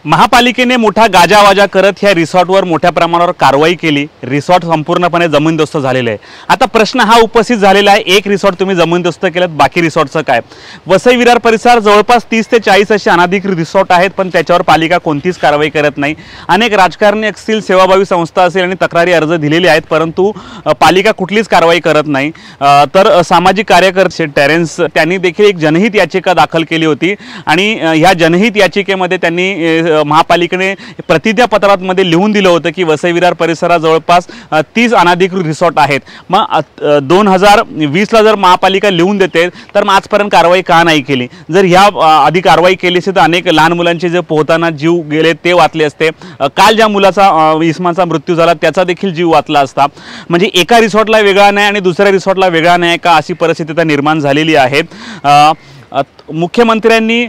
महापालिकेने मोठा गाजावाजा करत ह्या रिसॉर्टवर मोठ्या प्रमाणावर कारवाई केली। रिसॉर्ट संपूर्णपणे जमीनदोस्त झालेले आहे। आता प्रश्न हा उपस्थित झालेला आहे, एक रिसॉर्ट तुम्ही जमीनदोस्त केलेत, बाकी रिसॉर्टचं काय? वसई विरार परिसर जवळपास 30 ते 40 असे अनाधिकृत रिसॉर्ट आहेत, पण त्याच्यावर पालिका कोणतीच कारवाई करत नाही। अनेक राजकारणी असतील, सेवाभावी संस्था असेल आणि तक्रारी अर्ज दिलेले आहेत, परंतु पालिका कुठलीच कारवाई करत नाही। तर सामाजिक कार्यकर्ते टेरेन्स त्यांनी देखील एक जनहित याचिका दाखल केली होती आणि ह्या जनहित याचिकेमध्ये त्यांनी महापालिकेने प्रतिज्ञापत्रामध्ये लिहून दिलं होतं की वसई विरार परिसरात जवळपास 30 अनाधिकृत रिसॉर्ट आहेत। मग 2020ला जर महापालिका लिहून देते तर मग आजपर्यंत कारवाई का नाही केली? जर ह्या आधी कारवाई केली असती तर अनेक लहान मुलांचे जे पोहताना जीव गेले ते वाचले असते। काल ज्या मुलाचा इस्माचा मृत्यू झाला त्याचा देखील जीव वाचला असता। म्हणजे एका रिसॉर्टला वेगळा नाही आणि दुसऱ्या रिसॉर्टला वेगळा नाही का, अशी परिस्थिती आता निर्माण झालेली आहे। मुख्यमंत्र्यांनी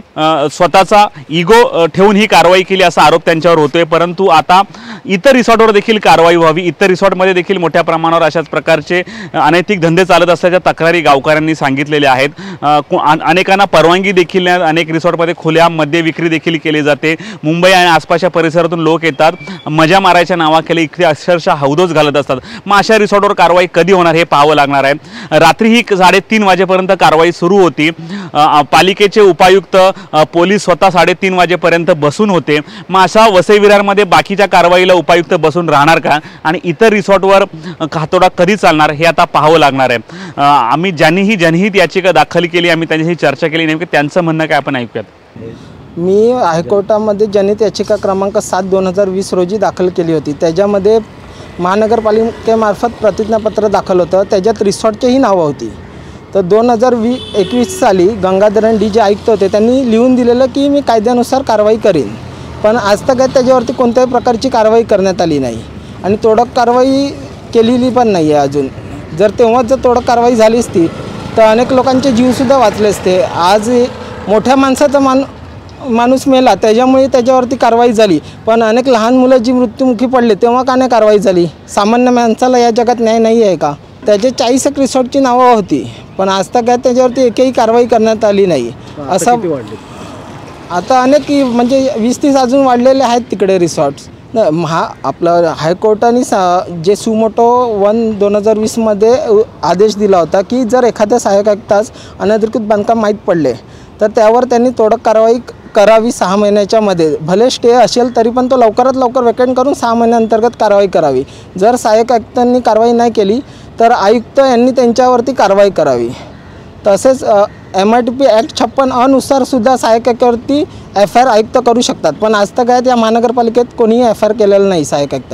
स्वतःचा इगो ठेवून ही कारवाई केली असा आरोप त्यांच्यावर होतोय, परंतु आता इतर रिसॉर्टवर देखील कारवाई व्हावी। इतर रिसॉर्टमध्ये देखील मोठ्या प्रमाणावर अशाच प्रकारचे अनैतिक धंदे चालत असल्याच्या तक्रारी गावकऱ्यांनी सांगितलेल्या आहेत। अनेकांना परवानगी देखील नाही, अनेक रिसॉर्टमध्ये खुल्या मद्य विक्री देखील केली जाते। मुंबई आणि आसपासच्या परिसरातून लोक येतात, मजा मारायच्या नावाखाली इकडे अक्षरशः हौदोस घालत असतात। मग अशा रिसॉर्टवर कारवाई कधी होणार हे पाहावं लागणार आहे। रात्री ही 3:30 वाजेपर्यंत कारवाई सुरू होती। पालिकेचे उपायुक्त पोलीस स्वतः 3:30 वाजेपर्यंत बसून होते। मग अशा वसई विरारमध्ये बाकीच्या कारवाईला उपायुक्त बसून राहणार का आणि इतर रिसॉर्टवर हातोडा कधी चालणार हे आता पाहावं लागणार आहे। आम्ही ज्यांनीही जनहित याचिका दाखल केली, आम्ही त्यांच्याशी चर्चा केली, नेमकं त्यांचं म्हणणं काय आपण ऐकूयात। मी हायकोर्टामध्ये जनहित याचिका क्रमांक 7/2020 रोजी दाखल केली होती। त्याच्यामध्ये महानगरपालिकेमार्फत प्रतिज्ञापत्र दाखल होतं, त्याच्यात रिसॉर्टचीही नावं होती। तर 2021 साली गंगाधरन डी जे आयुक्त होते, त्यांनी लिहून दिलेलं की मी कायद्यानुसार कारवाई करीन, पण आज तक त्याच्यावरती कोणत्याही प्रकारची कारवाई करण्यात आली नाही आणि तोडक कारवाई केलेली पण नाही आहे अजून। जर तेव्हाच जर तोडक कारवाई झाली असती तर अनेक लोकांचे जीवसुद्धा वाचले असते। आज मोठ्या माणसाचा माणूस मेला त्याच्यामुळे त्याच्यावरती कारवाई झाली, पण अनेक लहान मुलं जी मृत्युमुखी पडले तेव्हा का नाही कारवाई झाली? सामान्य माणसाला या जगात न्याय नाही आहे का? त्याचे 40 एक रिसॉर्टची नावं होती, पण आज तक त्याच्यावरती एकही कारवाई करण्यात आली नाही। असं आता अनेक म्हणजे 20-30 अजून वाढलेले आहेत तिकडे रिसॉर्ट्स। आपलं हायकोर्टाने जे सुमोटो 1/2020मध्ये आदेश दिला होता की जर एखाद्या सहाय्यक आयुक्तास अनधिकृत बांधकाम माहीत पडले तर त्यावर त्यांनी तोडक कारवाई करावी 6 महिन्याच्या मध्ये। भले स्टे असेल तरी पण तो लवकरात लवकर वेकेंट करून 6 महिन्यांतर्गत कारवाई करावी। जर सहाय्यक आयुक्तांनी कारवाई नाही केली तर आयुक्त यांनी त्यांच्यावरती कारवाई करावी। तसेच MITP ॲक्ट 56 अनुसार सुद्धा सहाय्यक आयुक्तावरती FIR आयुक्त करू शकतात, पण आज तक या महानगरपालिकेत कोणीही FIR केलेलं नाही सहाय्यक आयुक्त।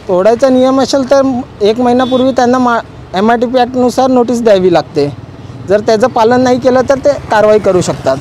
तोडायचा नियम असेल तर 1 महिन्यापूर्वी त्यांना MITP ॲक्टनुसार नोटीस द्यावी लागते। जर त्याचं पालन नाही केलं तर ते कारवाई करू शकतात।